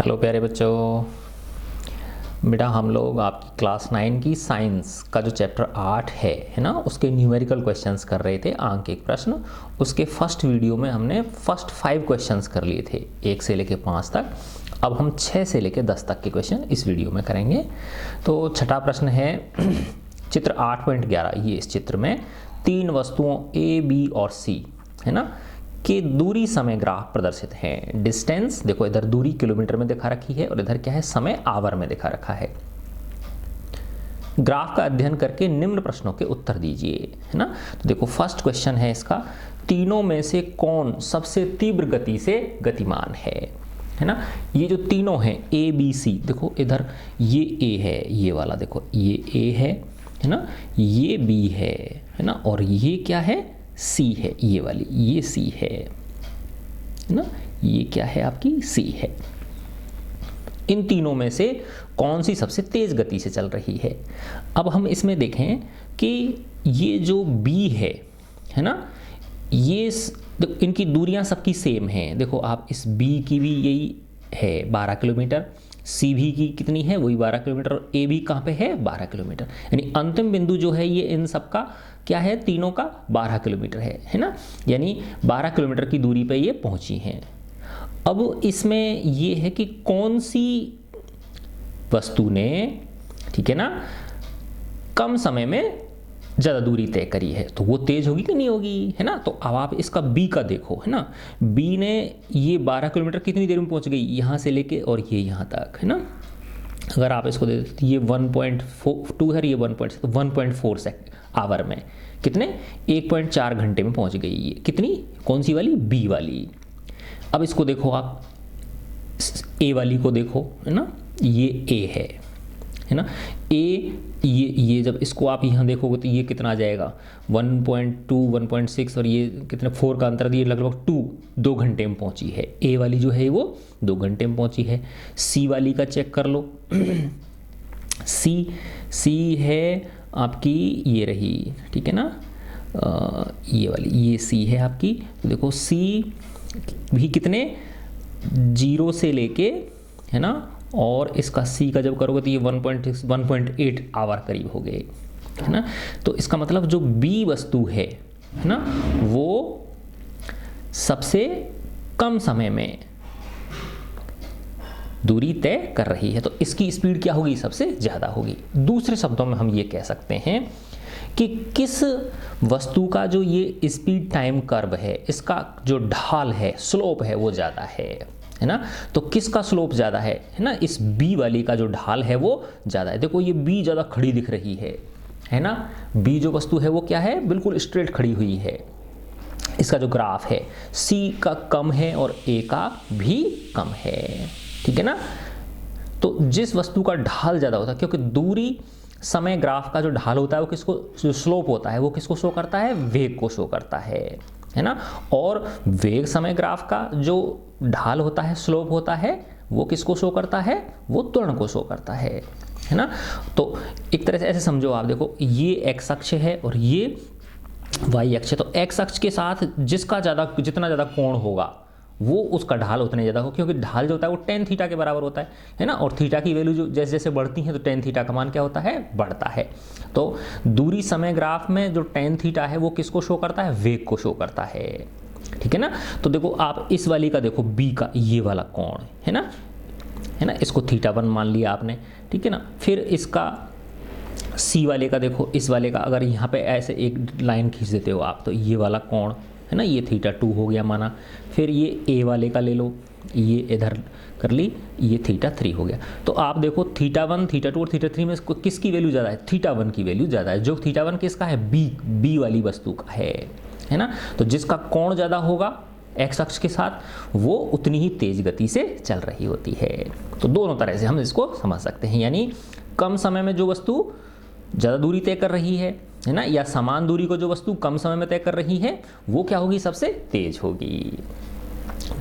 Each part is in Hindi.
हेलो प्यारे बच्चों। बेटा हम लोग आपकी क्लास 9 की साइंस का जो चैप्टर 8 है ना, उसके न्यूमेरिकल क्वेश्चंस कर रहे थे। अंक एक प्रश्न, उसके फर्स्ट वीडियो में हमने फर्स्ट 5 क्वेश्चंस कर लिए थे, 1 से लेके 5 तक। अब हम 6 से लेके 10 तक के क्वेश्चन इस वीडियो में करेंगे। तो छठा प्रश्न है चित्र 8.11। ये इस चित्र में 3 वस्तुओं ए, बी और सी है ना कि दूरी समय ग्राफ प्रदर्शित है। डिस्टेंस देखो, इधर दूरी किलोमीटर में दिखा रखी है और इधर क्या है, समय आवर में दिखा रखा है। ग्राफ का अध्ययन करके निम्न प्रश्नों के उत्तर दीजिए, है ना। तो देखो फर्स्ट क्वेश्चन है इसका, तीनों में से कौन सबसे तीव्र गति से गतिमान है ना। ये जो तीनों हैं ए बी सी, देखो इधर ये ए है, ये वाला देखो ये ए है ना, ये बी है ना, और ये क्या है, सी है, ये वाली ये सी है ना, ये क्या है आपकी सी है। इन तीनों में से कौन सी सबसे तेज गति से चल रही है। अब हम इसमें देखें कि ये जो बी है ना, ये इनकी दूरियां सबकी सेम हैं। देखो आप इस बी की भी यही है 12 किलोमीटर, सी भी की कितनी है, वही 12 किलोमीटर, और ए भी कहाँ पे है 12 किलोमीटर। यानी अंतिम बिंदु जो है ये इन सबका क्या है, तीनों का 12 किलोमीटर है ना। यानी 12 किलोमीटर की दूरी पे ये पहुंची हैं। अब इसमें ये है कि कौन सी वस्तु ने, ठीक है ना, कम समय में ज़्यादा दूरी तय करी है, तो वो तेज होगी कि नहीं होगी, है ना। तो अब आप इसका बी का देखो, है ना। बी ने ये 12 किलोमीटर कितनी देर में पहुंच गई, यहाँ से लेके और ये यहाँ तक, है ना। अगर आप इसको देखो तो ये 1.2 है, ये 1.4 सेकंड आवर में कितने 1.4 घंटे में पहुंच गई। ये कितनी, कौन सी वाली, बी वाली। अब इसको देखो आप, ए वाली को देखो, है ना, ये ए है ना, ए ये जब इसको आप यहाँ देखोगे तो ये कितना आ जाएगा 1.2 1.6 और ये कितने 4 का अंतर दिए, लगभग 2 घंटे में पहुंची है। ए वाली जो है वो 2 घंटे में पहुंची है। सी वाली का चेक कर लो सी है आपकी, ये रही, ठीक है ना, ये वाली ये सी है आपकी। तो देखो सी भी कितने 0 से लेके, है ना, और इसका सी का जब करोगे तो ये 1.6 1.8 आवर करीब हो गए, है ना। तो इसका मतलब जो बी वस्तु है ना, वो सबसे कम समय में दूरी तय कर रही है, तो इसकी स्पीड क्या होगी, सबसे ज़्यादा होगी। दूसरे शब्दों में हम ये कह सकते हैं कि किस वस्तु का जो ये स्पीड टाइम कर्व है, इसका जो ढाल है, स्लोप है, वो ज़्यादा है ना। तो किसका स्लोप ज़्यादा है ना, इस बी वाली का जो ढाल है वो ज़्यादा है। देखो ये बी ज़्यादा खड़ी दिख रही है ना। बी जो वस्तु है वो क्या है, बिल्कुल स्ट्रेट खड़ी हुई है। इसका जो ग्राफ है सी का कम है और ए का भी कम है, ठीक है ना। तो जिस वस्तु का ढाल ज़्यादा होता है, क्योंकि दूरी समय ग्राफ का जो ढाल होता है वो किसको, जो स्लोप होता है वो किसको शो करता है, वेग को शो करता है ना। और वेग समय ग्राफ का जो ढाल होता है, स्लोप होता है, वो किसको शो करता है, वो त्वरण को शो करता है ना। तो एक तरह से ऐसे समझो आप, देखो ये एक्स अक्ष है और ये वाई अक्ष है। तो एक्स अक्ष के साथ जितना ज़्यादा कोण होगा वो उसका ढाल उतने ज़्यादा हो, क्योंकि ढाल जो होता है वो tan थीटा के बराबर होता है ना। और थीटा की वैल्यू जो जैसे जैसे बढ़ती है तो tan थीटा का मान क्या होता है, बढ़ता है। तो दूरी समय ग्राफ में जो tan थीटा है वो किसको शो करता है, वेग को शो करता है, ठीक है ना। तो देखो आप इस वाली का देखो, बी का ये वाला कोण है ना, इसको θ1 मान लिया आपने, ठीक है ना। फिर इसका सी वाले का देखो, इस वाले का अगर यहाँ पे ऐसे एक लाइन खींच देते हो आप, तो ये वाला कोण है ना, ये θ2 हो गया माना। फिर ये ए वाले का ले लो, ये इधर कर ली, ये θ3 हो गया। तो आप देखो θ1 θ2 और θ3 में किसकी वैल्यू ज़्यादा है, θ1 की वैल्यू ज़्यादा है। जो θ1 किसका है, बी वाली वस्तु का है ना। तो जिसका कोण ज़्यादा होगा एक्स अक्ष के साथ, वो उतनी ही तेज गति से चल रही होती है। तो दोनों तरह से हम इसको समझ सकते हैं, यानी कम समय में जो वस्तु ज़्यादा दूरी तय कर रही है ना, या समान दूरी को जो वस्तु कम समय में तय कर रही है वो क्या होगी, सबसे तेज होगी।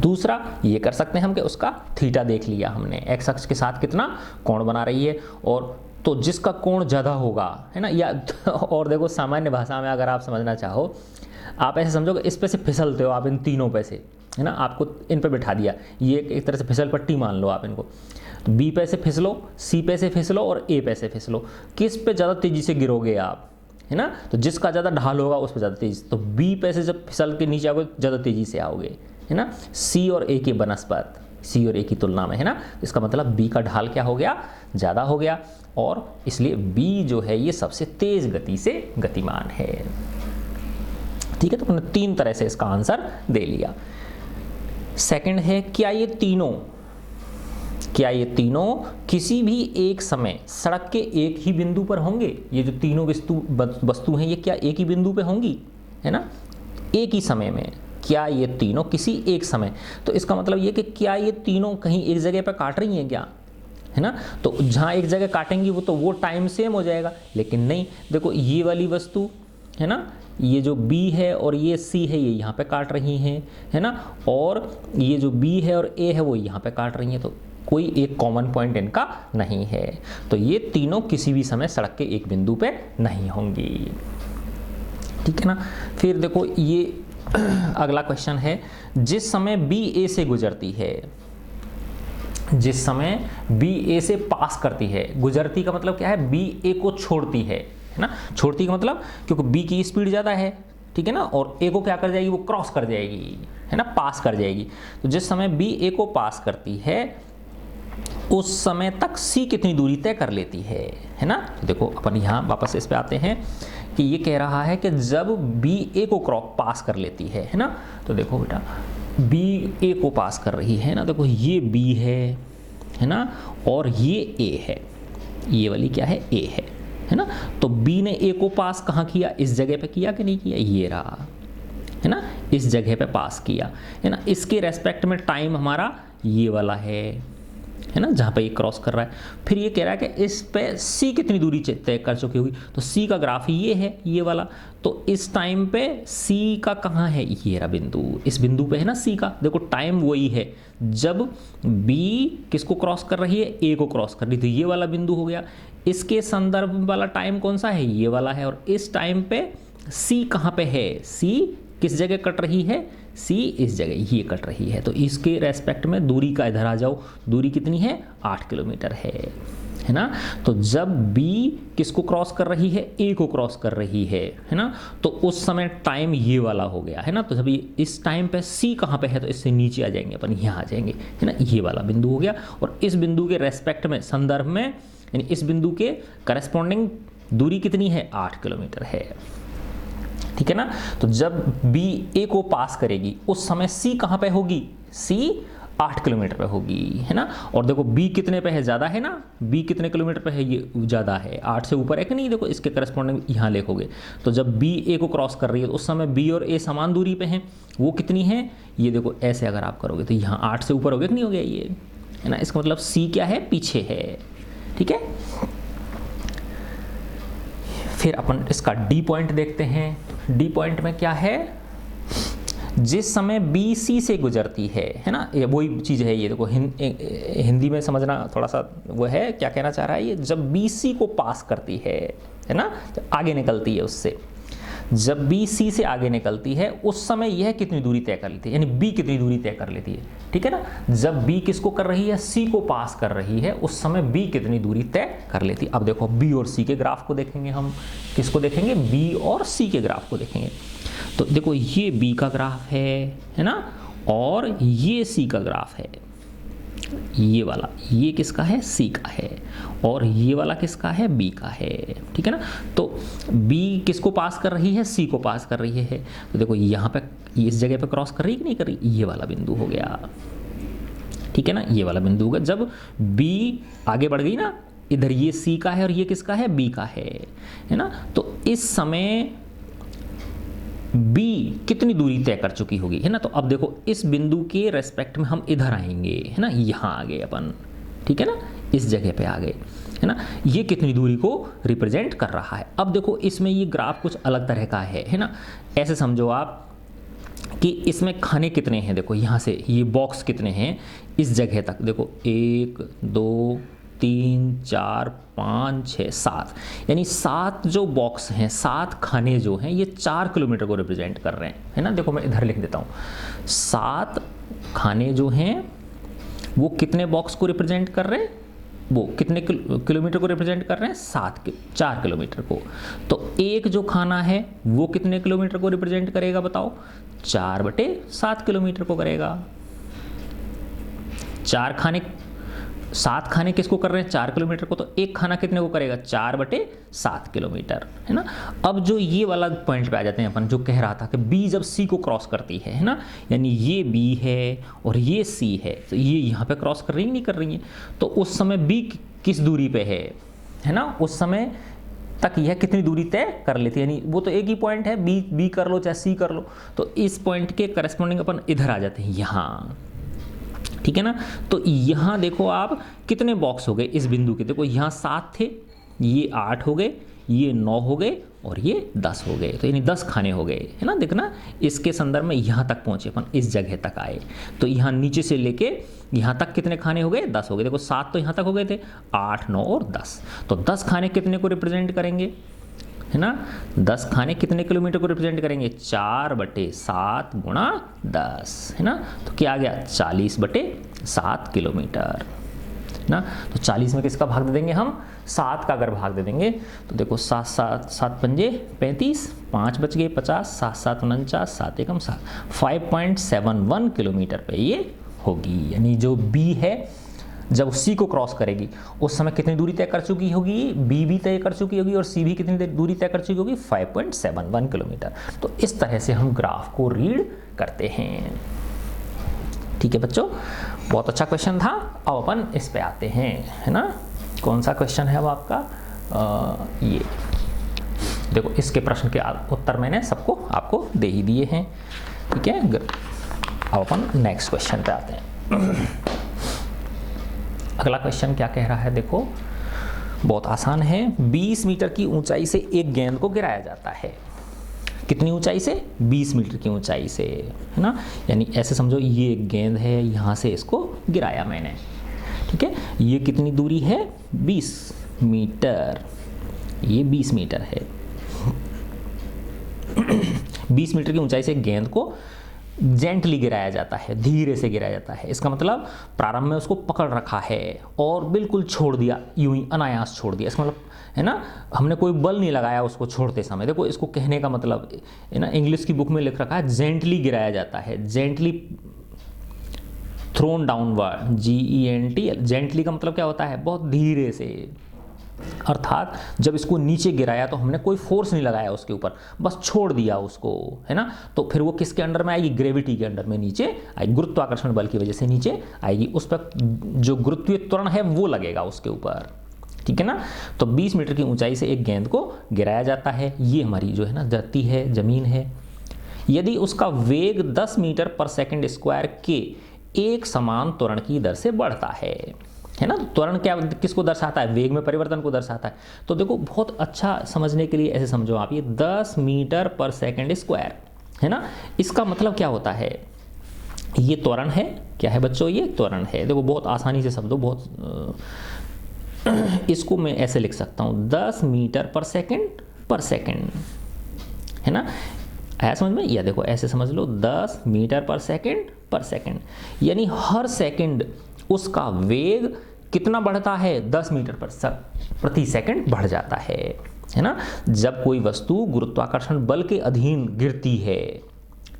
दूसरा ये कर सकते हैं हम कि उसका थीटा देख लिया हमने, एक्स अक्ष के साथ कितना कोण बना रही है, और तो जिसका कोण ज़्यादा होगा, है ना, या और देखो सामान्य भाषा में अगर आप समझना चाहो, आप ऐसे समझो कि इस पे से फिसलते हो आप इन तीनों पे से, है ना, आपको इन पे बिठा दिया, ये एक तरह से फिसल पट्टी मान लो आप इनको, तो बी पे से फिसलो, सी पे से फिसलो और ए पे से फिसलो, किस पे ज़्यादा तेज़ी से गिरोगे आप, है ना, तो जिसका ज़्यादा ढाल होगा उस पर ज़्यादा तेज़ी, तो बी पे से जब फिसल के नीचे आओगे ज़्यादा तेज़ी से आओगे, है ना, सी और ए की बनस्पत, सी और ए की तुलना में, है ना, इसका मतलब बी का ढाल क्या हो गया, ज़्यादा हो गया, और इसलिए बी जो है ये सबसे तेज़ गति से गतिमान है। ठीक है, तो हमने 3 तरह से इसका आंसर दे लिया। सेकंड है, क्या ये तीनों किसी भी एक समय सड़क के एक ही बिंदु पर होंगे? ये जो तीनों वस्तु हैं ये क्या एक ही बिंदु पे होंगी, है ना, एक ही समय में? क्या ये तीनों किसी एक समय, तो इसका मतलब ये कि क्या ये तीनों कहीं एक जगह पर काट रही हैं क्या, है ना, तो जहाँ एक जगह काटेंगी वो टाइम सेम हो जाएगा, लेकिन नहीं, देखो ये वाली वस्तु, है ना, ये जो B है और ये C है ये यहाँ पे काट रही हैं, है ना, और ये जो B है और A है वो यहाँ पे काट रही हैं, तो कोई एक कॉमन पॉइंट इनका नहीं है, तो ये तीनों किसी भी समय सड़क के एक बिंदु पे नहीं होंगी। ठीक है ना, फिर देखो ये अगला क्वेश्चन है, जिस समय B A से गुजरती है, जिस समय B A से पास करती है, गुजरती का मतलब क्या है, B A को छोड़ती है ना, छोड़ती का मतलब क्योंकि B की स्पीड ज़्यादा है, ठीक है ना, और A को क्या कर जाएगी, वो क्रॉस कर जाएगी, है ना, पास कर जाएगी, तो जिस समय B A को पास करती है उस समय तक C कितनी दूरी तय कर लेती है ना, तो देखो अपन यहाँ वापस इस पे आते हैं कि ये कह रहा है कि जब B A को पास कर लेती है ना, तो देखो बेटा B A को पास कर रही है ना, देखो ये B है ना, और ये A है, ये वाली क्या है, A है ना, तो B ने A को पास कहाँ किया, इस जगह पे किया कि नहीं किया, ये रहा, है ना, इस जगह पे पास किया, है ना, इसके रेस्पेक्ट में टाइम हमारा ये वाला है ना, जहाँ पे ये क्रॉस कर रहा है। फिर ये कह रहा है कि इस पे C कितनी दूरी तय कर चुकी होगी, तो C का ग्राफ ये है, ये वाला, तो इस टाइम पे C का कहाँ है, ये रहा बिंदु, इस बिंदु पे है ना C का, देखो टाइम वही है जब B किसको क्रॉस कर रही है, A को क्रॉस कर रही थी, ये वाला बिंदु हो गया, इसके संदर्भ वाला टाइम कौन सा है, ये वाला है, और इस टाइम पे C कहाँ पे है, C किस जगह कट रही है, C इस जगह ये कट रही है, तो इसके रेस्पेक्ट में दूरी का इधर आ जाओ, दूरी कितनी है, 8 किलोमीटर है ना, तो जब B किसको क्रॉस कर रही है, A को क्रॉस कर रही है ना, तो उस समय टाइम ये वाला हो गया, है ना, तो जब इस टाइम पे C कहाँ पे है, तो इससे नीचे आ जाएंगे अपन, यहाँ आ जाएंगे, है ना, ये वाला बिंदु हो गया, और इस बिंदु के रेस्पेक्ट में संदर्भ में यानी इस बिंदु के करस्पॉन्डिंग दूरी कितनी है, 8 किलोमीटर है। ठीक है ना, तो जब B A को पास करेगी उस समय C कहाँ पे होगी, C 8 किलोमीटर पे होगी, है ना, और देखो B कितने पे है, ज़्यादा है ना, B कितने किलोमीटर पे है, ये ज़्यादा है, 8 से ऊपर है कि नहीं, देखो इसके करस्पॉन्डिंग यहाँ लिखोगे, तो जब B A को क्रॉस कर रही है तो उस समय B और A समान दूरी पे हैं, वो कितनी है, ये देखो ऐसे अगर आप करोगे तो यहाँ 8 से ऊपर हो गया कि नहीं हो गया ये, है ना, इसका मतलब C क्या है, पीछे है। ठीक है, फिर अपन इसका D पॉइंट देखते हैं। D पॉइंट में क्या है, जिस समय B C से गुजरती है ना, ये वही चीज़ है, ये देखो हिंदी में समझना थोड़ा सा वो है, क्या कहना चाह रहा है ये, जब B C को पास करती है ना, जब आगे निकलती है उससे, जब B C से आगे निकलती है उस समय यह कितनी दूरी तय कर लेती है, यानी B कितनी दूरी तय कर लेती है। ठीक है ना, जब B किसको कर रही है, C को पास कर रही है, उस समय B कितनी दूरी तय कर लेती है। अब देखो B और C के ग्राफ को देखेंगे, हम किसको देखेंगे, B और C के ग्राफ को देखेंगे, तो देखो ये B का ग्राफ है ना, और ये C का ग्राफ है, ये वाला, ये किसका है, C का है, और ये वाला किसका है, B का है। ठीक है ना, तो B किसको पास कर रही है, C को पास कर रही है, तो देखो यहाँ पे इस जगह पे क्रॉस कर रही है कि नहीं कर रही, ये वाला बिंदु हो गया। ठीक है ना, ये वाला बिंदु होगा, जब B आगे बढ़ गई ना, इधर ये C का है और ये किसका है, B का है ना, तो इस समय B कितनी दूरी तय कर चुकी होगी, है ना, तो अब देखो इस बिंदु के रेस्पेक्ट में हम इधर आएंगे, है ना, यहाँ आ गए अपन, ठीक है ना, इस जगह पे आ गए, है ना, ये कितनी दूरी को रिप्रेजेंट कर रहा है। अब देखो इसमें ये ग्राफ कुछ अलग तरह का है ना, ऐसे समझो आप कि इसमें खाने कितने हैं, देखो यहाँ से ये बॉक्स कितने हैं इस जगह तक, देखो 1 2 3 4 5 6 7, यानी 7 जो बॉक्स हैं, 7 खाने जो हैं, ये 4 किलोमीटर को रिप्रेजेंट कर रहे हैं, है ना। देखो मैं इधर लिख देता हूँ, 7 खाने जो हैं वो कितने बॉक्स को रिप्रेजेंट कर रहे हैं, वो कितने किलोमीटर को रिप्रेजेंट कर रहे हैं, 4 किलोमीटर को। तो एक जो खाना है वो कितने किलोमीटर को रिप्रेजेंट करेगा बताओ, 4/7 किलोमीटर को करेगा। 7 खाने किसको कर रहे हैं, 4 किलोमीटर को, तो एक खाना कितने को करेगा, 4/7 किलोमीटर, है ना। अब जो ये वाला पॉइंट पे आ जाते हैं अपन, जो कह रहा था कि बी जब सी को क्रॉस करती है ना, यानी ये बी है और ये सी है, तो ये यहाँ पे क्रॉस कर रही है नहीं कर रही है, तो उस समय बी किस दूरी पे है ना, उस समय तक यह कितनी दूरी तय कर लेती है, यानी वो तो एक ही पॉइंट है, बी कर लो चाहे सी कर लो, तो इस पॉइंट के करस्पॉन्डिंग अपन इधर आ जाते हैं यहाँ, ठीक है ना। तो यहाँ देखो आप कितने बॉक्स हो गए इस बिंदु के, देखो यहाँ 7 थे, ये 8 हो गए, ये 9 हो गए और ये 10 हो गए, तो यानी 10 खाने हो गए, है ना। देखना इसके संदर्भ में यहाँ तक पहुँचे अपन, इस जगह तक आए, तो यहाँ नीचे से लेके यहाँ तक कितने खाने हो गए, 10 हो गए। देखो 7 तो यहाँ तक हो गए थे, 8 9 और 10, तो 10 खाने कितने को रिप्रेजेंट करेंगे, है ना। 10 खाने कितने किलोमीटर को रिप्रेजेंट करेंगे, 4/7 × 10, है ना। तो क्या आ गया, 40/7 किलोमीटर, ना। तो 40 में किसका भाग दे देंगे हम, 7 का अगर भाग दे देंगे तो देखो 7 7 7 पंजे 35, 5 बच गए 50, 7 7 49, 7 एकम 7, 5.71 किलोमीटर पे ये होगी। यानी जो बी है जब सी को क्रॉस करेगी उस समय कितनी दूरी तय कर चुकी होगी, बी भी तय कर चुकी होगी और सी भी कितनी दूरी तय कर चुकी होगी, 5.71 किलोमीटर। तो इस तरह से हम ग्राफ को रीड करते हैं, ठीक है बच्चों। बहुत अच्छा क्वेश्चन था। अब अपन इस पे आते हैं, है ना। कौन सा क्वेश्चन है वो आपका, ये देखो, इसके प्रश्न के उत्तर मैंने सबको आपको दे ही दिए हैं, ठीक है। अब अपन नेक्स्ट क्वेश्चन पे आते हैं। अगला क्वेश्चन क्या कह रहा है, देखो बहुत आसान है। 20 मीटर की ऊंचाई से एक गेंद को गिराया जाता है, कितनी ऊंचाई से, 20 मीटर की ऊंचाई से, है ना। यानी ऐसे समझो ये एक गेंद है, यहाँ से इसको गिराया मैंने, ठीक है। ये कितनी दूरी है, 20 मीटर, ये 20 मीटर है। 20 मीटर की ऊंचाई से गेंद को जेंटली गिराया जाता है, धीरे से गिराया जाता है। इसका मतलब प्रारंभ में उसको पकड़ रखा है और बिल्कुल छोड़ दिया, यूं ही अनायास छोड़ दिया। इसका मतलब है ना, हमने कोई बल नहीं लगाया उसको छोड़ते समय। देखो इसको कहने का मतलब है ना, इंग्लिश की बुक में लिख रखा है जेंटली गिराया जाता है, gently thrown downward, GENT। Gently का मतलब क्या होता है, बहुत धीरे से, अर्थात जब इसको नीचे गिराया तो हमने कोई फोर्स नहीं लगाया उसके ऊपर, बस छोड़ दिया उसको, है ना। तो फिर वो किसके अंडर में आएगी, ग्रेविटी के अंडर में नीचे आएगी, गुरुत्वाकर्षण बल की वजह से नीचे आएगी, उस पर जो गुरुत्वीय त्वरण है वो लगेगा उसके ऊपर, ठीक है ना। तो 20 मीटर की ऊंचाई से एक गेंद को गिराया जाता है, ये हमारी जो है ना धरती है, जमीन है। यदि उसका वेग 10 मीटर पर सेकंड स्क्वायर के एक समान त्वरण की दर से बढ़ता है ना। त्वरण क्या किसको दर्शाता है, वेग में परिवर्तन को दर्शाता है। तो देखो बहुत अच्छा समझने के लिए ऐसे समझो आप, ये 10 मीटर पर सेकंड स्क्वायर है ना, इसका मतलब क्या होता है, ये त्वरण है, क्या है बच्चों, ये त्वरण है। देखो बहुत आसानी से समझो, बहुत इसको मैं ऐसे लिख सकता हूँ, 10 मीटर पर सेकंड, है ना, आया समझ में। या देखो ऐसे समझ लो, 10 मीटर पर सेकंड, यानी हर सेकंड उसका वेग कितना बढ़ता है, 10 मीटर प्रति सेकंड बढ़ जाता है ना। जब कोई वस्तु गुरुत्वाकर्षण बल के अधीन गिरती है,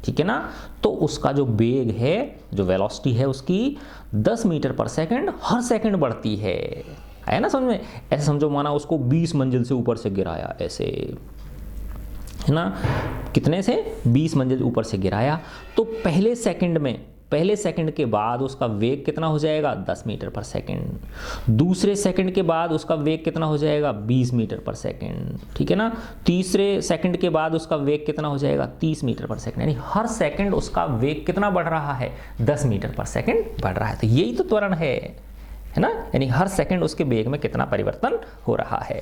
ठीक है ना, तो उसका जो वेग है, जो वेलोसिटी है उसकी 10 मीटर पर सेकंड हर सेकंड बढ़ती है, आया ना समझ में। ऐसे समझो, माना उसको 20 मंजिल से ऊपर से गिराया, ऐसे, है ना, कितने से, 20 मंजिल ऊपर से गिराया, तो पहले सेकंड के बाद उसका वेग कितना हो जाएगा, 10 मीटर पर सेकंड। दूसरे सेकंड के बाद उसका वेग कितना हो जाएगा, 20 मीटर पर सेकंड, ठीक है ना। तीसरे सेकंड के बाद उसका वेग कितना हो जाएगा, 30 मीटर पर सेकंड। यानी हर सेकंड उसका वेग कितना बढ़ रहा है, 10 मीटर पर सेकंड बढ़ रहा है। तो यही तो त्वरण है ना, यानी हर सेकंड उसके वेग में कितना परिवर्तन हो रहा है।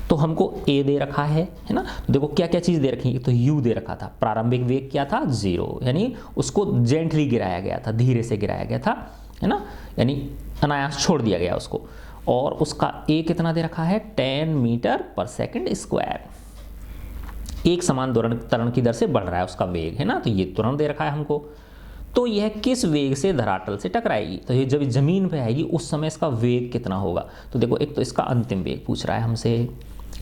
तो हमको ए दे रखा है ना। देखो क्या क्या चीज़ दे रखी है, तो यू दे रखा था, प्रारंभिक वेग क्या था, 0, यानी उसको जेंटली गिराया गया था, धीरे से गिराया गया था, है ना, यानी अनायास छोड़ दिया गया उसको। और उसका ए कितना दे रखा है 10 मीटर पर सेकंड स्क्वायर। एक समान त्वरण की दर से बढ़ रहा है उसका वेग, है ना, तो ये त्वरण दे रखा है हमको। तो यह किस वेग से धरातल से टकराएगी, तो ये जब जमीन पे आएगी उस समय इसका वेग कितना होगा। तो देखो एक तो इसका अंतिम वेग पूछ रहा है हमसे,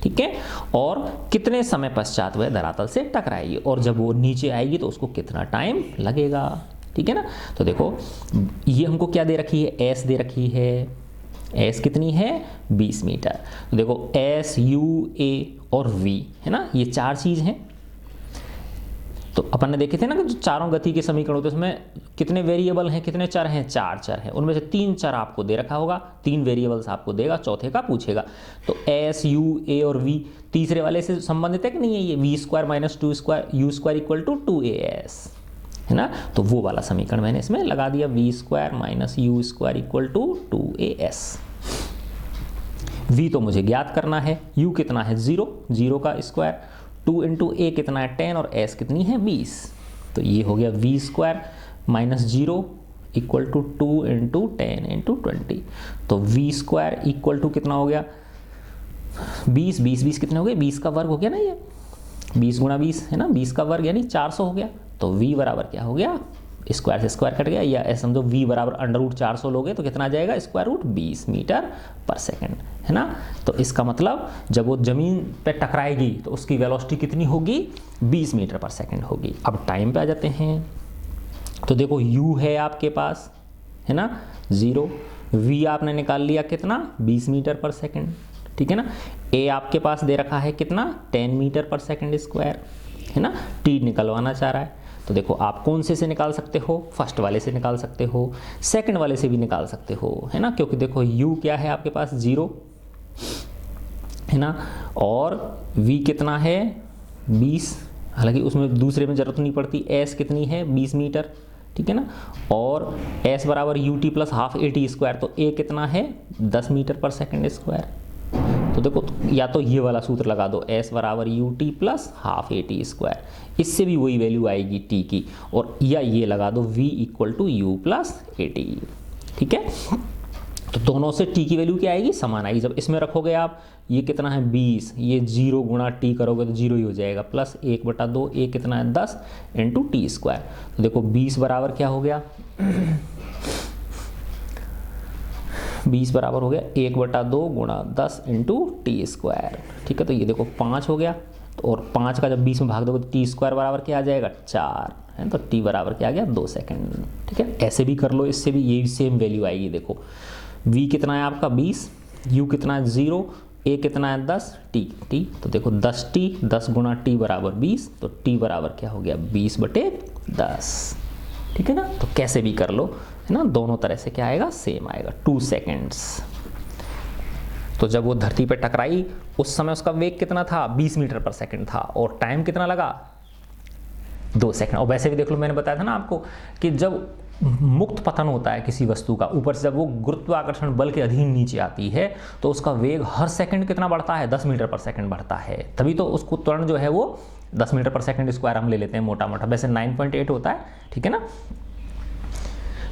ठीक है, और कितने समय पश्चात वह धरातल से टकराएगी, और जब वो नीचे आएगी तो उसको कितना टाइम लगेगा, ठीक है ना। तो देखो ये हमको क्या दे रखी है, एस दे रखी है, एस कितनी है 20 मीटर। तो देखो एस, यू, ए और वी, है ना, ये चार चीज़ हैं। तो अपन ने देखे थे ना कि जो चारों गति के समीकरण होते हैं उसमें कितने वेरिएबल हैं, कितने चर हैं, 4 चर हैं, उनमें से 3 चर आपको दे रखा होगा, 3 वेरिएबल्स आपको देगा, चौथे का पूछेगा। तो एस, यू, ए और वी तीसरे वाले से संबंधित है कि नहीं है, ये v square minus 2 square u square equal to 2as, है ना। तो वो वाला समीकरण मैंने इसमें लगा दिया, v square minus u square equal to 2as। V तो मुझे ज्ञात करना है, यू कितना है 0, 0 का स्क्वायर, 2 इंटू ए कितना है 10 और एस कितनी है 20। तो ये हो गया v square minus 0 equal to 2 into 10 into 20। तो वी स्क्वायर इक्वल टू कितना हो गया 20, 20 20 कितने हो गए, 20 का वर्ग हो गया ना, ये 20 गुणा 20 है ना, 20 का वर्ग यानी 400 हो गया। तो v बराबर क्या हो गया, स्क्वायर से स्क्वायर कट गया, या ऐसे समझो v बराबर अंडर रूट 400 लोगे तो कितना आ जाएगा, स्क्वायर रूट 20 मीटर पर सेकंड, है ना। तो इसका मतलब जब वो जमीन पे टकराएगी तो उसकी वेलोसिटी कितनी होगी 20 मीटर पर सेकंड होगी। अब टाइम पे आ जाते हैं। तो देखो u है आपके पास, है ना 0, v आपने निकाल लिया कितना 20 मीटर पर सेकंड, ठीक है ना। a आपके पास दे रखा है कितना 10 मीटर पर सेकंड स्क्वायर, है ना। t निकलवाना चाह रहा है, तो देखो आप कौन से निकाल सकते हो, फर्स्ट वाले से निकाल सकते हो, सेकंड वाले से भी निकाल सकते हो, है ना, क्योंकि देखो u क्या है आपके पास 0, है ना, और v कितना है 20, हालांकि उसमें दूसरे में जरूरत नहीं पड़ती, s कितनी है 20 मीटर, ठीक है ना, और s बराबर ut plus half at square, तो a कितना है 10 मीटर पर सेकंड स्क्वायर। तो देखो या तो ये वाला सूत्र लगा दो, s बराबर ut plus half at square, इससे भी वही वैल्यू आएगी t की, और या ये लगा दो v equal to u plus at, ठीक है। तो दोनों से t की वैल्यू क्या आएगी, समान आएगी। जब इसमें रखोगे आप, ये कितना है 20, ये 0 गुणा t करोगे तो 0 ही हो जाएगा, प्लस 1/2, a कितना है 10 इंटू टी स्क्वायर। तो देखो 20 बराबर क्या हो गया 20 बराबर हो गया 1/2 गुणा 10 इंटू टी स्क्वायर, ठीक है। तो ये देखो 5 हो गया, और 5 का जब 20 में भाग दोगे तो टी स्क्वायर बराबर क्या आ जाएगा 4, है, तो टी बराबर क्या आ गया 2 सेकंड, ठीक है। ऐसे भी कर लो, इससे भी यही सेम वैल्यू आएगी। देखो v कितना है आपका 20, u कितना है 0, a कितना है 10, t, तो देखो 10t, 10 गुणा t बराबर 20, तो t बराबर क्या हो गया 20/10, ठीक है ना। तो कैसे भी कर लो, है ना, दोनों तरह से क्या आएगा सेम आएगा 2 सेकेंड्स। तो जब वो धरती पर टकराई उस समय उसका वेग कितना था 20 मीटर पर सेकंड था, और टाइम कितना लगा 2 सेकंड। और वैसे भी देख लो, मैंने बताया था ना आपको कि जब मुक्त पतन होता है किसी वस्तु का, ऊपर से जब वो गुरुत्वाकर्षण बल के अधीन नीचे आती है तो उसका वेग हर सेकंड कितना बढ़ता है 10 मीटर पर सेकंड बढ़ता है, तभी तो उसको त्वरण जो है वो 10 मीटर पर सेकंड स्क्वायर हम ले लेते हैं मोटा मोटा, वैसे 9.8 होता है, ठीक है ना।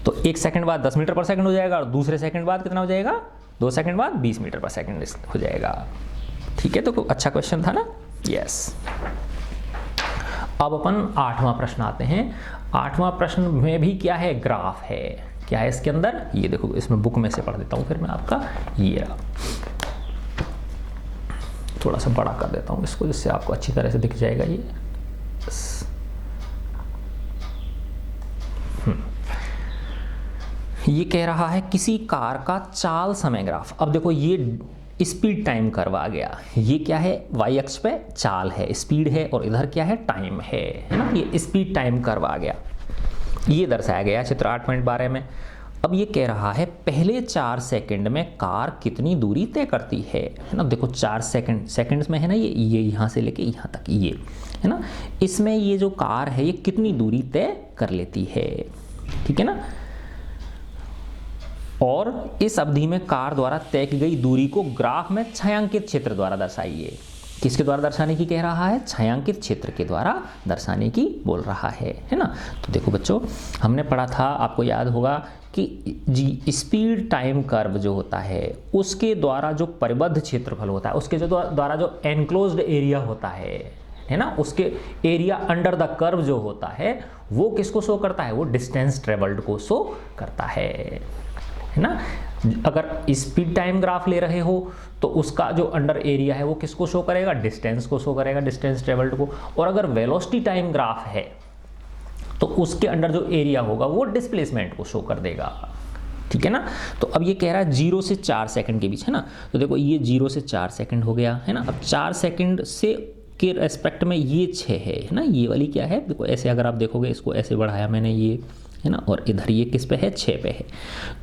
तो 1 सेकंड बाद 10 मीटर पर सेकंड हो जाएगा, और दूसरे सेकंड बाद कितना हो जाएगा 2 सेकंड बाद 20 मीटर पर सेकंड हो जाएगा, ठीक है। तो अच्छा क्वेश्चन था ना, यस। अब अपन 8वां प्रश्न आते हैं। 8वां प्रश्न में भी क्या है, ग्राफ है। क्या है इसके अंदर, ये देखो, इसमें बुक में से पढ़ देता हूँ फिर मैं आपका, ये थोड़ा सा बड़ा कर देता हूँ इसको जिससे आपको अच्छी तरह से दिख जाएगा ये। ये कह रहा है किसी कार का चाल समय ग्राफ। अब देखो ये स्पीड टाइम कर्व आ गया, ये क्या है y अक्ष पे चाल है, स्पीड है, और इधर क्या है टाइम है ना। ये स्पीड टाइम कर्व आ गया, ये दर्शाया गया चित्र 8.12 में। अब ये कह रहा है पहले 4 सेकंड में कार कितनी दूरी तय करती है ना। देखो 4 सेकंड्स में है ना, ये यहाँ से लेके यहाँ तक, ये है ना, इसमें ये जो कार है ये कितनी दूरी तय कर लेती है, ठीक है ना। और इस अवधि में कार द्वारा तय की गई दूरी को ग्राफ में छायांकित क्षेत्र द्वारा दर्शाइए। किसके द्वारा दर्शाने की कह रहा है, छायांकित क्षेत्र के द्वारा दर्शाने की बोल रहा है ना। तो देखो बच्चों, हमने पढ़ा था, आपको याद होगा कि जी स्पीड टाइम कर्व जो होता है उसके द्वारा जो परिबद्ध क्षेत्रफल होता है, उसके जो द्वारा जो एनक्लोज्ड एरिया होता है ना, उसके एरिया अंडर द कर्व जो होता है वो किसको शो करता है, वो डिस्टेंस ट्रेवल्ड को शो करता है ना। अगर स्पीड टाइम ग्राफ ले रहे हो तो उसका जो अंडर एरिया है वो किसको शो करेगा, डिस्टेंस को शो करेगा, डिस्टेंस ट्रेवल्ड को। और अगर वेलोसिटी टाइम ग्राफ है तो उसके अंडर जो एरिया होगा वो डिस्प्लेसमेंट को शो कर देगा, ठीक है ना। तो अब ये कह रहा है 0 से 4 सेकंड के बीच, है ना। तो देखो ये 0 से 4 सेकंड हो गया, है ना। अब 4 सेकंड से के रेस्पेक्ट में ये 6 है ना, ये वाली क्या है, देखो ऐसे अगर आप देखोगे, इसको ऐसे बढ़ाया मैंने ये, है ना, और इधर ये किस पे है, 6 पे है।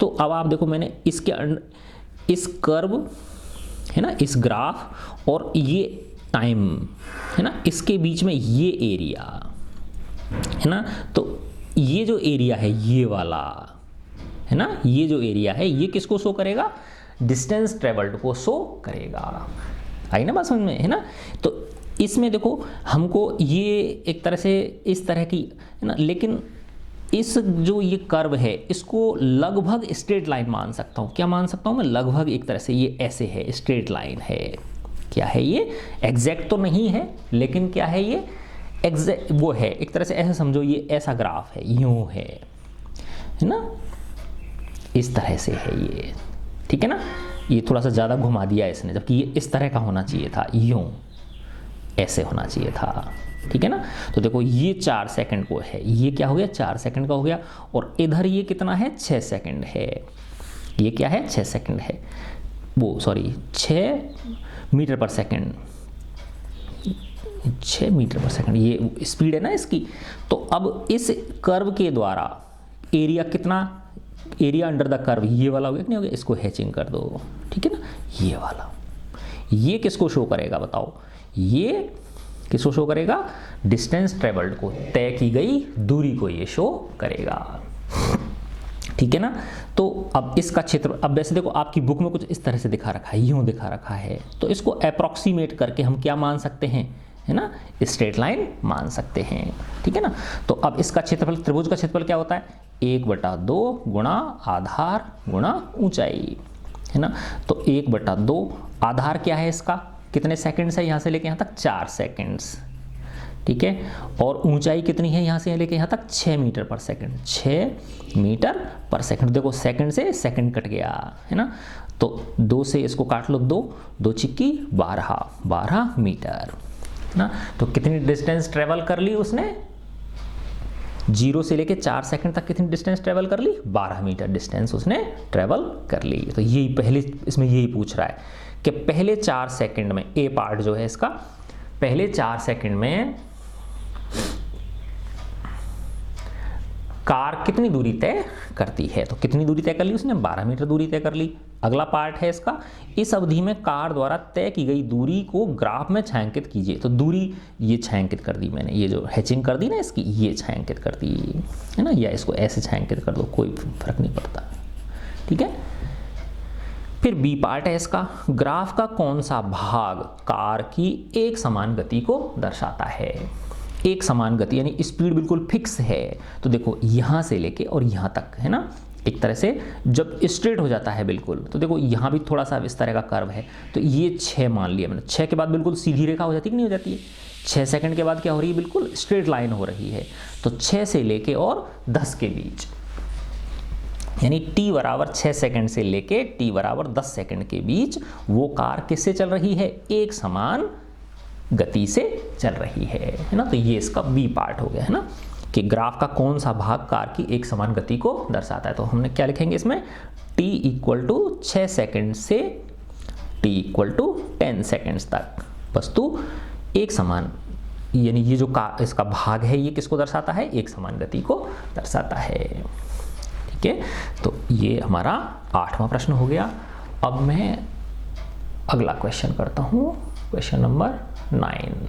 तो अब आप देखो मैंने इसके इस कर्व, है ना, इस ग्राफ और ये टाइम, है ना, इसके बीच में ये एरिया, है ना। तो ये जो एरिया है ये वाला, है ना, ये जो एरिया है ये किसको शो करेगा, डिस्टेंस ट्रेवल्ड को शो करेगा। आई ना बात समझ में, है ना। तो इसमें देखो हमको ये एक तरह से इस तरह की, है ना, लेकिन इस जो ये कर्व है इसको लगभग स्ट्रेट लाइन मान सकता हूँ। क्या मान सकता हूँ मैं, लगभग एक तरह से ये ऐसे है, स्ट्रेट लाइन है। क्या है ये, एग्जैक्ट तो नहीं है लेकिन क्या है ये एग्जैक्ट वो है, एक तरह से ऐसे समझो ये ऐसा ग्राफ है, यूं है ना, इस तरह से है ये, ठीक है ना। ये थोड़ा सा ज़्यादा घुमा दिया इसने, जबकि ये इस तरह का होना चाहिए था, यूं ऐसे होना चाहिए था, ठीक है ना। तो देखो ये 4 सेकंड को है, ये क्या हो गया, 4 सेकंड का हो गया, और इधर ये कितना है, 6 सेकंड है। ये क्या है, 6 सेकंड है, वो सॉरी 6 मीटर पर सेकंड, 6 मीटर पर सेकंड ये स्पीड है ना इसकी। तो अब इस कर्व के द्वारा एरिया कितना, एरिया अंडर द कर्व ये वाला हो गया कि नहीं हो गया, इसको हैचिंग कर दो, ठीक है ना। ये वाला, ये किसको शो करेगा बताओ, ये किसको शो करेगा, डिस्टेंस ट्रेवल्ड को, तय की गई दूरी को ये शो करेगा, ठीक है ना। तो अब इसका क्षेत्र, अब वैसे देखो आपकी बुक में कुछ इस तरह से दिखा रखा है, यूं दिखा रखा है, तो इसको अप्रॉक्सीमेट करके हम क्या मान सकते हैं, है ना, स्ट्रेट लाइन मान सकते हैं, ठीक है ना। तो अब इसका क्षेत्रफल, त्रिभुज का क्षेत्रफल क्या होता है, 1/2 गुणा आधार गुणा ऊंचाई, है ना। तो 1/2 आधार क्या है इसका, कितने सेकंड्स है, यहाँ से लेके यहाँ तक 4 सेकंड्स, ठीक है। और ऊंचाई कितनी है, यहाँ से लेके यहाँ तक 6 मीटर पर सेकंड, 6 मीटर पर सेकंड। देखो सेकंड से सेकंड कट गया, है ना। तो 2 से इसको काट लो, 2 चिक्की 12 मीटर ना। तो कितनी डिस्टेंस ट्रेवल कर ली उसने, 0 से लेके 4 सेकंड तक कितनी डिस्टेंस ट्रेवल कर ली, 12 मीटर डिस्टेंस उसने ट्रेवल कर ली। तो यही पहले इसमें यही पूछ रहा है कि पहले 4 सेकंड में, ए पार्ट जो है इसका, पहले 4 सेकंड में कार कितनी दूरी तय करती है। तो कितनी दूरी तय कर ली उसने, 12 मीटर दूरी तय कर ली। अगला पार्ट है इसका, इस अवधि में कार द्वारा तय की गई दूरी को ग्राफ में छायांकित कीजिए। तो दूरी ये छायांकित कर दी मैंने, ये जो हैचिंग कर दी ना इसकी, ये छायांकित कर दी, है ना, या इसको ऐसे छायांकित कर दो, कोई फर्क नहीं पड़ता, ठीक है। फिर बी पार्ट है इसका, ग्राफ का कौन सा भाग कार की एक समान गति को दर्शाता है। एक समान गति यानी स्पीड बिल्कुल फिक्स है। तो देखो यहाँ से लेके और यहाँ तक, है ना, एक तरह से जब स्ट्रेट हो जाता है बिल्कुल, तो देखो यहाँ भी थोड़ा सा इस तरह का कर्व है, तो ये 6 मान लिया मैंने। 6 के बाद बिल्कुल सीधी रेखा हो जाती है कि नहीं हो जाती है, 6 सेकंड के बाद क्या हो रही है, बिल्कुल स्ट्रेट लाइन हो रही है। तो 6 से लेके और 10 के बीच, यानी t बराबर 6 सेकंड से लेके t बराबर 10 सेकंड के बीच वो कार किससे चल रही है, एक समान गति से चल रही है ना। तो ये इसका बी पार्ट हो गया, है ना, कि ग्राफ का कौन सा भाग कार की एक समान गति को दर्शाता है। तो हमने क्या लिखेंगे इसमें, t = 6 सेकंड से t = 10 सेकंड्स तक वस्तु एक समान, यानी ये जो इसका भाग है ये किसको दर्शाता है, एक समान गति को दर्शाता है, ठीक है। तो ये हमारा 8वां प्रश्न हो गया। अब मैं अगला क्वेश्चन करता हूँ, क्वेश्चन नंबर 9।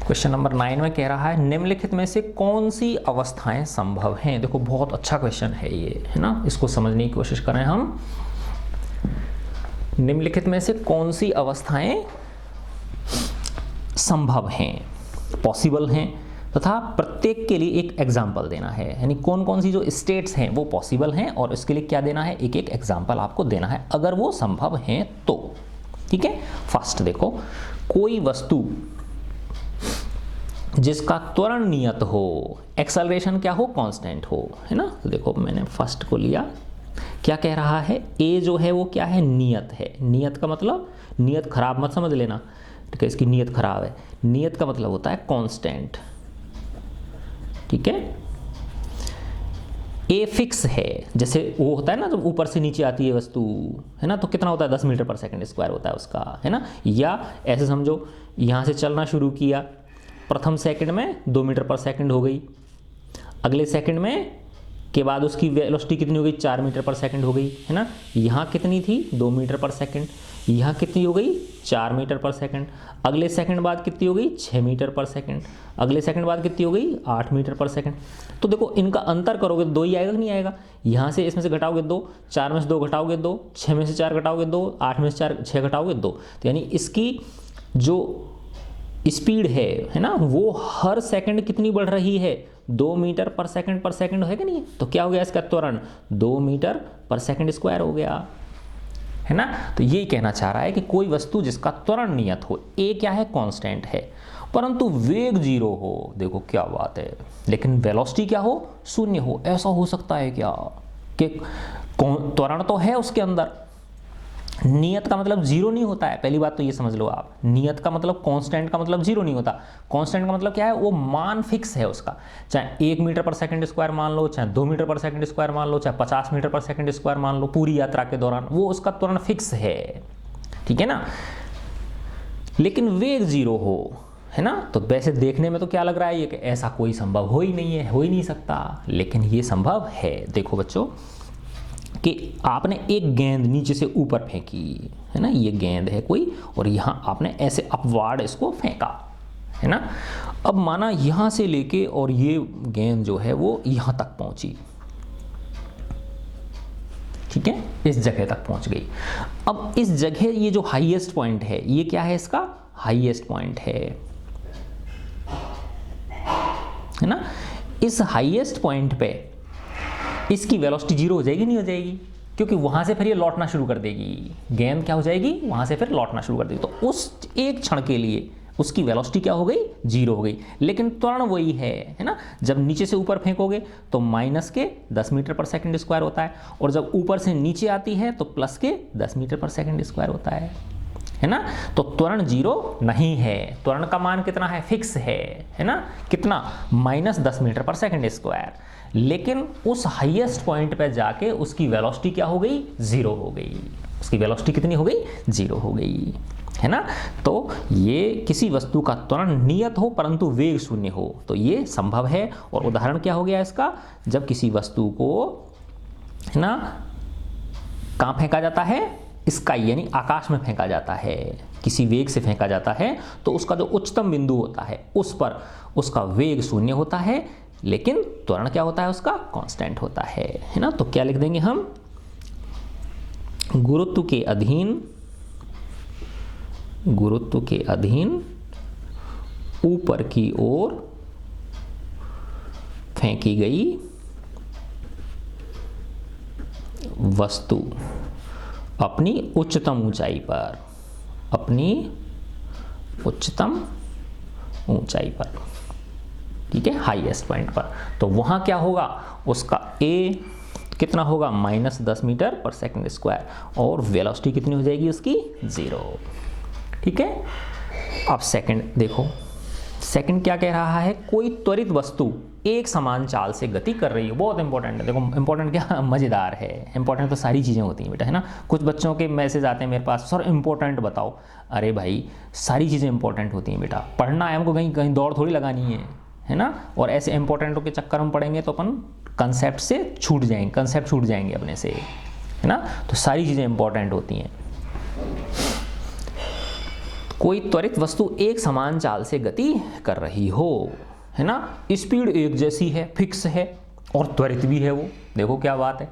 क्वेश्चन नंबर 9 में कह रहा है, निम्नलिखित में से कौन सी अवस्थाएं संभव हैं। देखो बहुत अच्छा क्वेश्चन है ये, है ना, इसको समझने की कोशिश करें हम। निम्नलिखित में से कौन सी अवस्थाएं संभव हैं, पॉसिबल हैं, तथा प्रत्येक के लिए एक एग्जाम्पल देना है, यानी कौन कौन सी जो स्टेट्स हैं वो पॉसिबल हैं और इसके लिए क्या देना है, एक एक एग्जाम्पल आपको देना है अगर वो संभव हैं तो। ठीक है, फर्स्ट देखो, कोई वस्तु जिसका त्वरण नियत हो, एक्सेलरेशन क्या हो, कांस्टेंट हो, है ना। तो देखो मैंने फर्स्ट को लिया, क्या कह रहा है, ए जो है वो क्या है, नियत है। नियत का मतलब, नियत खराब मत समझ लेना, ठीक है, इसकी नियत खराब है। नियत का मतलब होता है कांस्टेंट, ठीक है। ए फिक्स है, जैसे वो होता है ना जब ऊपर से नीचे आती है वस्तु, है ना, तो कितना होता है, 10 मीटर पर सेकंड स्क्वायर होता है उसका, है ना। या ऐसे समझो, यहाँ से चलना शुरू किया, प्रथम सेकंड में 2 मीटर पर सेकंड हो गई, अगले सेकंड में के बाद उसकी वेलोसिटी कितनी हो गई, 4 मीटर पर सेकंड हो गई, है ना। यहाँ कितनी थी, 2 मीटर पर सेकंड, यहाँ कितनी हो गई, 4 मीटर पर सेकंड, अगले सेकंड बाद कितनी हो गई, 6 मीटर पर सेकंड, अगले सेकंड बाद कितनी हो गई, 8 मीटर पर सेकंड। तो देखो इनका अंतर करोगे तो 2 ही आएगा कि नहीं आएगा, यहाँ से इसमें से घटाओगे 2, 4 में से 2 घटाओगे 2, 6 में से 4 घटाओगे 2, 8 में से 4 6 घटाओगे 2, तो यानी इसकी जो स्पीड है ना, वो हर सेकंड कितनी बढ़ रही है, 2 मीटर पर सेकंड है कि नहीं। तो क्या हो गया इसका त्वरण, 2 मीटर पर सेकंड स्क्वायर हो गया, है ना। तो यही कहना चाह रहा है कि कोई वस्तु जिसका त्वरण नियत हो, ए क्या है, कांस्टेंट है, परंतु वेग 0 हो, देखो क्या बात है, लेकिन वेलोसिटी क्या हो, 0 हो। ऐसा हो सकता है क्या कि त्वरण तो है उसके अंदर, नियत का मतलब 0 नहीं होता है, पहली बात तो ये समझ लो आप। नियत का मतलब, कांस्टेंट का मतलब 0 नहीं होता। कांस्टेंट का मतलब क्या है, वो मान फिक्स है उसका, चाहे 1 मीटर पर सेकंड स्क्वायर मान लो, चाहे 2 मीटर पर सेकंड स्क्वायर मान लो, चाहे 50 मीटर पर सेकंड स्क्वायर मान लो, पूरी यात्रा के दौरान वो उसका त्वरण फिक्स है, ठीक है ना। लेकिन वेग 0 हो, है ना। तो वैसे देखने में तो क्या लग रहा है, ये कि ऐसा कोई संभव हो ही नहीं है, हो ही नहीं सकता, लेकिन ये संभव है। देखो बच्चों कि आपने एक गेंद नीचे से ऊपर फेंकी, है ना, ये गेंद है कोई, और यहाँ आपने ऐसे अपवार्ड इसको फेंका, है ना। अब माना यहाँ से लेके और ये गेंद जो है वो यहाँ तक पहुँची, ठीक है, इस जगह तक पहुँच गई। अब इस जगह ये जो हाईएस्ट पॉइंट है, ये क्या है, इसका हाईएस्ट पॉइंट है ना। इस हाईएस्ट पॉइंट पे इसकी वेलोसिटी 0 हो जाएगी, नहीं हो जाएगी, क्योंकि वहां से फिर ये लौटना शुरू कर देगी, गेंद क्या हो जाएगी, वहां से फिर लौटना शुरू कर देगी। तो उस एक क्षण के लिए उसकी वेलोसिटी क्या हो गई, 0 हो गई, लेकिन त्वरण वही है ना। जब नीचे से ऊपर फेंकोगे तो माइनस के 10 मीटर पर सेकंड स्क्वायर होता है, और जब ऊपर से नीचे आती है तो प्लस के 10 मीटर पर सेकंड स्क्वायर होता है ना। तो त्वरण 0 नहीं है, त्वरण का मान कितना है, फिक्स है ना, कितना, -10 मीटर पर सेकंड स्क्वायर। लेकिन उस हाईएस्ट पॉइंट पे जाके उसकी वेलोसिटी क्या हो गई, 0 हो गई, उसकी वेलोसिटी कितनी हो गई, 0 हो गई, है ना। तो ये किसी वस्तु का त्वरण नियत हो परंतु वेग 0 हो, तो ये संभव है। और उदाहरण क्या हो गया इसका, जब किसी वस्तु को, है ना, कहाँ फेंका जाता है, स्काई यानी आकाश में फेंका जाता है, किसी वेग से फेंका जाता है, तो उसका जो उच्चतम बिंदु होता है उस पर उसका वेग 0 होता है, लेकिन त्वरण क्या होता है, उसका कांस्टेंट होता है ना। तो क्या लिख देंगे हम, गुरुत्व के अधीन ऊपर की ओर फेंकी गई वस्तु अपनी उच्चतम ऊंचाई पर, ठीक है, हाईएस्ट पॉइंट पर, तो वहां क्या होगा, उसका ए कितना होगा, -10 मीटर पर सेकंड स्क्वायर, और वेलोसिटी कितनी हो जाएगी उसकी, 0, ठीक है। अब सेकंड देखो, सेकंड क्या कह रहा है, कोई त्वरित वस्तु एक समान चाल से गति कर रही है। बहुत इंपॉर्टेंट है, देखो इंपॉर्टेंट क्या, मज़ेदार है, इंपॉर्टेंट तो सारी चीज़ें होती हैं बेटा, है ना। कुछ बच्चों के मैसेज आते हैं मेरे पास, सर इंपॉर्टेंट बताओ। अरे भाई सारी चीज़ें इंपॉर्टेंट होती हैं बेटा, पढ़ना है हमको, कहीं कहीं दौड़ थोड़ी लगानी है ना। और ऐसे इंपॉर्टेंटों के चक्कर में पढ़ेंगे तो अपन कंसेप्ट छूट जाएंगे अपने से, है ना। तो सारी चीज़ें इंपॉर्टेंट होती हैं। कोई त्वरित वस्तु एक समान चाल से गति कर रही हो, है ना, स्पीड एक जैसी है, फिक्स है, और त्वरित भी है वो, देखो क्या बात है।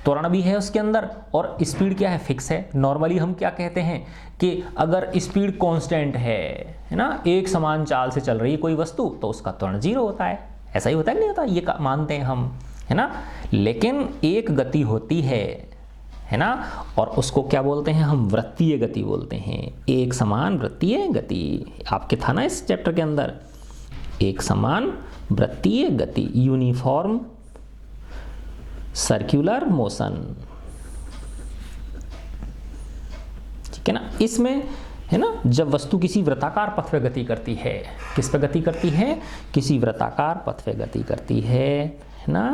त्वरण भी है उसके अंदर और स्पीड क्या है, फिक्स है। नॉर्मली हम क्या कहते हैं कि अगर स्पीड कांस्टेंट है ना, एक समान चाल से चल रही है कोई वस्तु, तो उसका त्वरण 0 होता है। ऐसा ही होता है कि नहीं होता, ये मानते हैं हम, है ना। लेकिन एक गति होती है ना, और उसको क्या बोलते हैं हम, वृत्तीय गति बोलते हैं। एक समान वृत्तीय गति आपके था ना इस चैप्टर के अंदर, एक समान वृत्तीय गति, यूनिफॉर्म सर्कुलर मोशन, ठीक है ना। इसमें है ना, जब वस्तु किसी वृत्ताकार पथ पे गति करती है, किस पे गति करती है, किसी वृत्ताकार पथ पे गति करती है ना,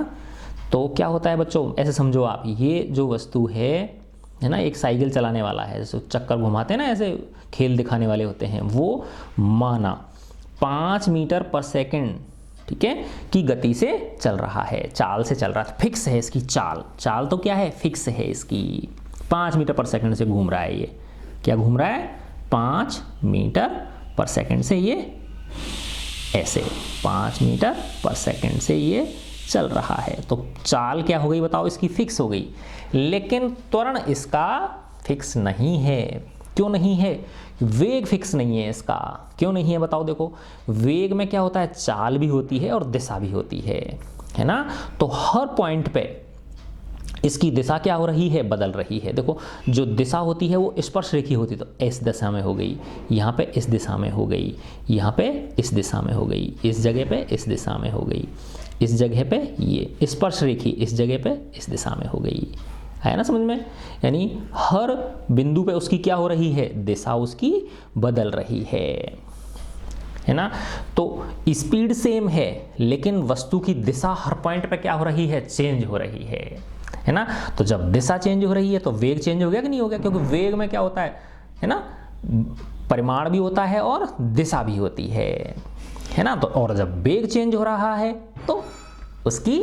तो क्या होता है बच्चों, ऐसे समझो आप, ये जो वस्तु है ना, एक साइकिल चलाने वाला है, जैसे चक्कर घुमाते हैं ना, ऐसे खेल दिखाने वाले होते हैं, वो माना 5 मीटर पर सेकंड, ठीक है, की गति से चल रहा है, चाल से चल रहा है, फिक्स है इसकी चाल, चाल तो क्या है, फिक्स है इसकी, 5 मीटर पर सेकंड से घूम रहा है। ये क्या घूम रहा है, 5 मीटर पर सेकंड से, ये ऐसे 5 मीटर पर सेकंड से ये चल रहा है। तो चाल क्या हो गई बताओ, इसकी फिक्स हो गई। लेकिन त्वरण इसका फिक्स नहीं है। क्यों नहीं है, वेग फिक्स नहीं है इसका। क्यों नहीं है बताओ, देखो वेग में क्या होता है, चाल भी होती है और दिशा भी होती है ना। तो हर पॉइंट पे इसकी दिशा क्या हो रही है, बदल रही है। देखो जो दिशा होती है वो स्पर्श रेखी होती, तो इस दिशा में हो गई, यहाँ पे इस दिशा में हो गई, यहाँ पे इस दिशा में हो गई, इस जगह पे इस दिशा में हो गई, इस जगह पे ये स्पर्श रेखी इस जगह पे इस दिशा में हो गई। आया ना समझ में, यानी हर बिंदु पे उसकी क्या हो रही है, दिशा उसकी बदल रही है ना। तो स्पीड सेम है, लेकिन वस्तु की दिशा हर पॉइंट पे क्या हो रही है, चेंज हो रही है ना। तो जब दिशा चेंज हो रही है तो वेग चेंज हो गया कि नहीं हो गया, क्योंकि वेग में क्या होता है ना, परिमाण भी होता है और दिशा भी होती है ना। तो और जब वेग चेंज हो रहा है तो उसकी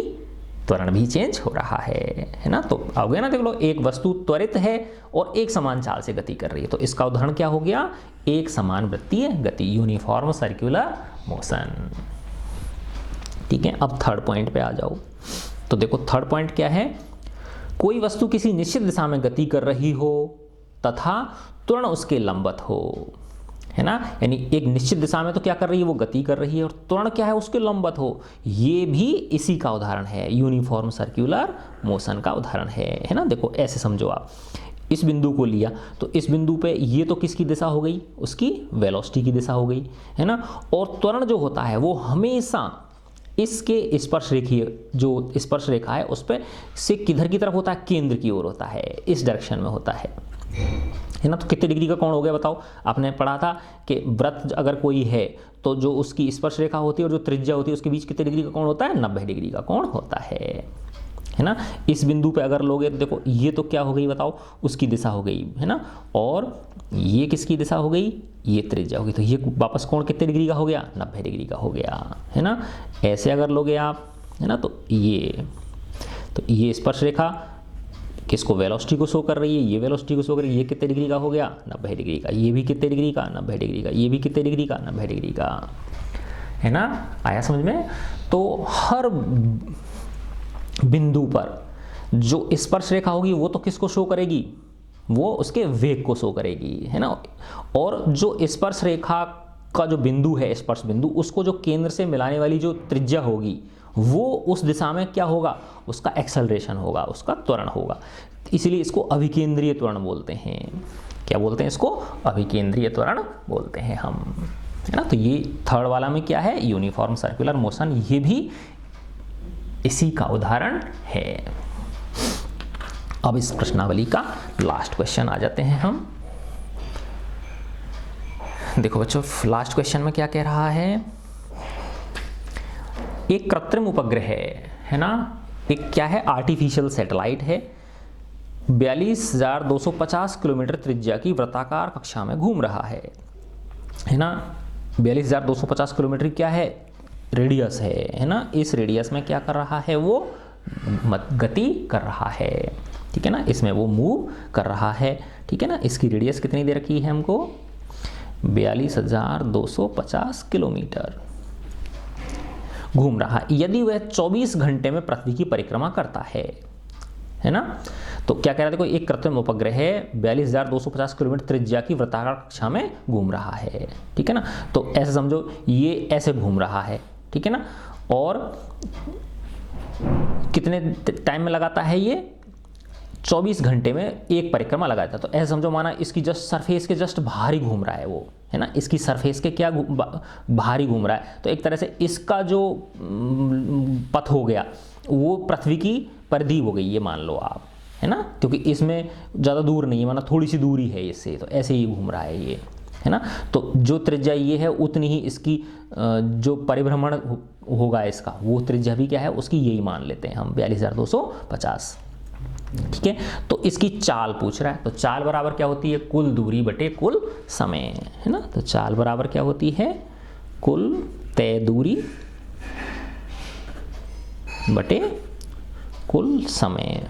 त्वरण भी चेंज हो रहा है ना। तो आ गया ना, देख लो, एक वस्तु त्वरित है और एक समान चाल से गति कर रही है, तो इसका उदाहरण क्या हो गया, एक समान वृत्तीय गति, यूनिफॉर्म सर्कुलर मोशन। ठीक है, अब थर्ड पॉइंट पे आ जाओ। तो देखो थर्ड पॉइंट क्या है, कोई वस्तु किसी निश्चित दिशा में गति कर रही हो तथा त्वरण उसके लंबवत हो, है ना। यानी एक निश्चित दिशा में तो क्या कर रही है, वो गति कर रही है, और त्वरण क्या है, उसके लंबवत हो। ये भी इसी का उदाहरण है, यूनिफॉर्म सर्कुलर मोशन का उदाहरण है ना। देखो ऐसे समझो आप, इस बिंदु को लिया तो इस बिंदु पे ये तो किसकी दिशा हो गई, उसकी वेलोसिटी की दिशा हो गई, है ना। और त्वरण जो होता है वो हमेशा इसके स्पर्श रेखीय, जो स्पर्श रेखा है उस पर से किधर की तरफ होता है, केंद्र की ओर होता है, इस डायरेक्शन में होता है ना। तो कितने डिग्री का कोण हो गया बताओ, आपने पढ़ा था कि वृत्त अगर कोई है तो जो उसकी स्पर्श रेखा होती है और जो त्रिज्या होती है उसके बीच कितने डिग्री का कोण होता है, 90 डिग्री का कोण होता है ना। इस बिंदु पे अगर लोगे तो देखो ये तो क्या हो गई बताओ, उसकी दिशा हो गई, है ना। और ये किसकी दिशा हो गई, ये त्रिज्या हो गई, तो ये वापस कोण कितने डिग्री का हो गया, 90 डिग्री का हो गया, है ना। ऐसे अगर लोगे आप, है ना, तो ये स्पर्श रेखा किसको, वेलोसिटी को शो कर रही है, ये वेलोसिटी को शो कर रही है, ये कितने डिग्री का हो गया, 90 डिग्री का, ये भी कितने डिग्री का, 90 डिग्री का, ये भी कितने डिग्री का, 90 डिग्री का, है ना। आया समझ में। तो हर बिंदु पर जो स्पर्श रेखा होगी वो तो किसको शो करेगी, वो उसके वेग को शो करेगी, है ना। और जो स्पर्श रेखा का जो बिंदु है, स्पर्श बिंदु, उसको जो केंद्र से मिलाने वाली जो त्रिज्या होगी वो उस दिशा में क्या होगा, उसका एक्सेलरेशन होगा, उसका त्वरण होगा। इसलिए इसको अभिकेंद्रीय त्वरण बोलते हैं। क्या बोलते हैं इसको, अभिकेंद्रीय त्वरण बोलते हैं हम, है ना। तो ये थर्ड वाला में क्या है, यूनिफॉर्म सर्कुलर मोशन, ये भी इसी का उदाहरण है। अब इस प्रश्नावली का लास्ट क्वेश्चन आ जाते हैं हम। देखो बच्चों, लास्ट क्वेश्चन में क्या कह रहा है, एक कृत्रिम उपग्रह है ना, एक क्या है, आर्टिफिशियल सैटेलाइट है, 42,250 किलोमीटर त्रिज्या की वृत्ताकार कक्षा में घूम रहा है ना। 42,250 किलोमीटर क्या है, रेडियस है ना। इस रेडियस में क्या कर रहा है, वो गति कर रहा है, ठीक है ना। इसमें वो मूव कर रहा है, ठीक है ना। इसकी रेडियस कितनी दे रखी है हमको, 42,250 किलोमीटर घूम रहा है। यदि वह 24 घंटे में पृथ्वी की परिक्रमा करता है, है ना। तो क्या कह रहा था, कोई एक कृत्रिम उपग्रह 42,250 किलोमीटर त्रिज्या की वृत्ताकार कक्षा में घूम रहा है, ठीक है ना। तो ऐसे समझो ये ऐसे घूम रहा है, ठीक है ना, और कितने टाइम में लगाता है ये, 24 घंटे में एक परिक्रमा लगाता है। तो ऐसे समझो माना इसकी जस्ट सरफेस के जस्ट बाहर ही घूम रहा है वो, है ना, इसकी सरफेस के क्या बाहर ही घूम रहा है। तो एक तरह से इसका जो पथ हो गया वो पृथ्वी की परिधि हो गई, ये मान लो आप, है ना, क्योंकि इसमें ज़्यादा दूर नहीं है, माना थोड़ी सी दूरी है इससे, तो ऐसे ही घूम रहा है ये, है ना। तो जो त्रिज्या ये है उतनी ही इसकी जो परिभ्रमण होगा इसका, वो त्रिज्या भी क्या है उसकी, यही मान लेते हैं हम 42,250, ठीक है। तो इसकी चाल पूछ रहा है, तो चाल बराबर क्या होती है, कुल दूरी बटे कुल समय, है ना। तो चाल बराबर क्या होती है, कुल तय दूरी बटे कुल समय।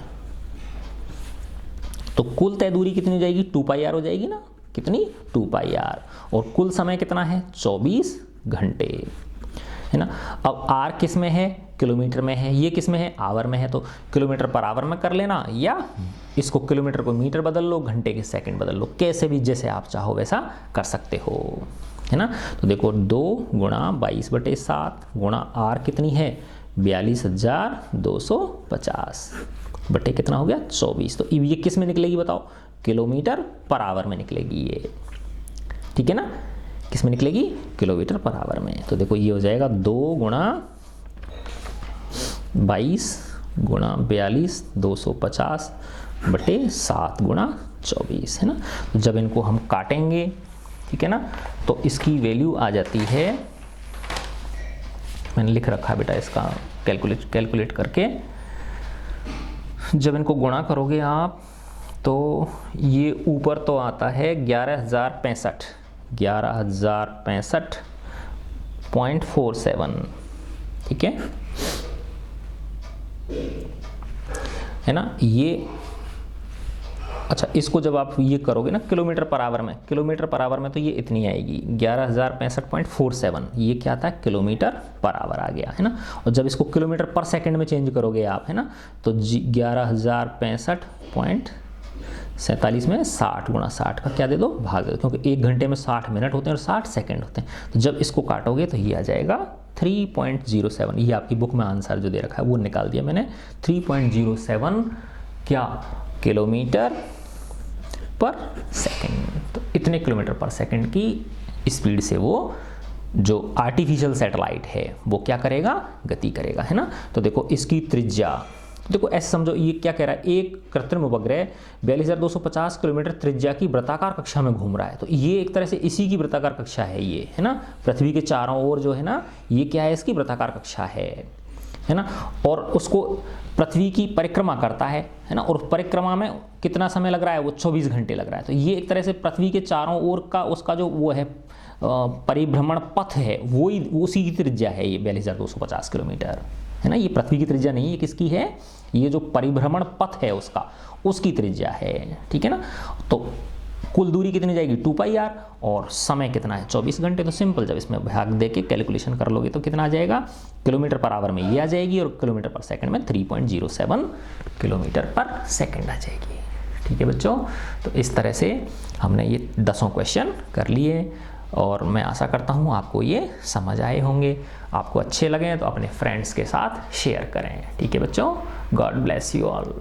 तो कुल तय दूरी कितनी हो जाएगी, 2πr हो जाएगी ना, कितनी, 2πr, और कुल समय कितना है, 24 घंटे, है ना। अब r किस में है, किलोमीटर में है, ये किस में है, आवर में है, तो किलोमीटर पर आवर में कर लेना, या इसको किलोमीटर को मीटर बदल लो, घंटे के सेकंड बदल लो, कैसे भी जैसे आप चाहो वैसा कर सकते हो, है ना। तो देखो 2 गुणा 22/7 गुणा r कितनी है, 42,250 बटे कितना हो गया, 24। तो ये किस में निकलेगी बताओ, किलोमीटर पर आवर में निकलेगी ये, ठीक है ना, किस में निकलेगी, किलोमीटर पर आवर में। तो देखो ये हो जाएगा 2 गुणा 22 गुणा 42,250 बटे 7 गुणा 24, है ना। तो जब इनको हम काटेंगे, ठीक है ना, तो इसकी वैल्यू आ जाती है, मैंने लिख रखा है बेटा इसका कैलकुलेट करके, जब इनको गुणा करोगे आप तो ये ऊपर तो आता है 11,065.47, ठीक है ना। ये अच्छा, इसको जब आप ये करोगे ना किलोमीटर पर आवर में, तो ये इतनी आएगी 11,065.47, ये क्या था, किलोमीटर पर आवर आ गया, है ना। और जब इसको किलोमीटर पर सेकंड में चेंज करोगे आप, है ना, तो 11,065.47 में 60 गुणा 60 का क्या दे दो, भाग दे दो, क्योंकि 1 घंटे में 60 मिनट होते हैं और 60 सेकंड होते हैं। तो जब इसको काटोगे तो ये आ जाएगा 3.07, ये आपकी बुक में आंसर जो दे रखा है वो निकाल दिया मैंने, 3.07 क्या, किलोमीटर पर सेकंड। तो इतने किलोमीटर पर सेकंड की स्पीड से वो जो आर्टिफिशियल सैटेलाइट है वो क्या करेगा, गति करेगा, है ना। तो देखो इसकी त्रिज्या, देखो ऐसे समझो, ये क्या कह रहा है, एक कृत्रिम उपग्रह 42,250 किलोमीटर त्रिज्या की वृत्ताकार कक्षा में घूम रहा है। तो ये एक तरह से इसी की वृत्ताकार कक्षा है ये, है ना, पृथ्वी के चारों ओर जो है ना, ये क्या है, इसकी वृत्ताकार कक्षा है ना। और उसको पृथ्वी की परिक्रमा करता है ना, और परिक्रमा में कितना समय लग रहा है, वो 24 घंटे लग रहा है। तो ये एक तरह से पृथ्वी के चारों ओर का उसका जो वो है परिभ्रमण पथ है, वो ही उसी की त्रिज्या है ये 42,250 किलोमीटर, है ना। ये पृथ्वी की त्रिज्या नहीं है, किसकी है, ये जो परिभ्रमण पथ है उसका, उसकी त्रिज्या है, ठीक है ना। तो कुल दूरी कितनी जाएगी, 2πr, और समय कितना है, 24 घंटे। तो सिंपल जब इसमें भाग दे के कैलकुलेशन कर लोगे तो कितना आ जाएगा, किलोमीटर पर आवर में ये आ जाएगी, और किलोमीटर पर सेकंड में 3.07 किलोमीटर पर सेकंड आ जाएगी, ठीक है बच्चों। तो इस तरह से हमने ये 10 क्वेश्चन कर लिए, और मैं आशा करता हूँ आपको ये समझ आए होंगे। आपको अच्छे लगे तो अपने फ्रेंड्स के साथ शेयर करें, ठीक है बच्चों। God bless you all.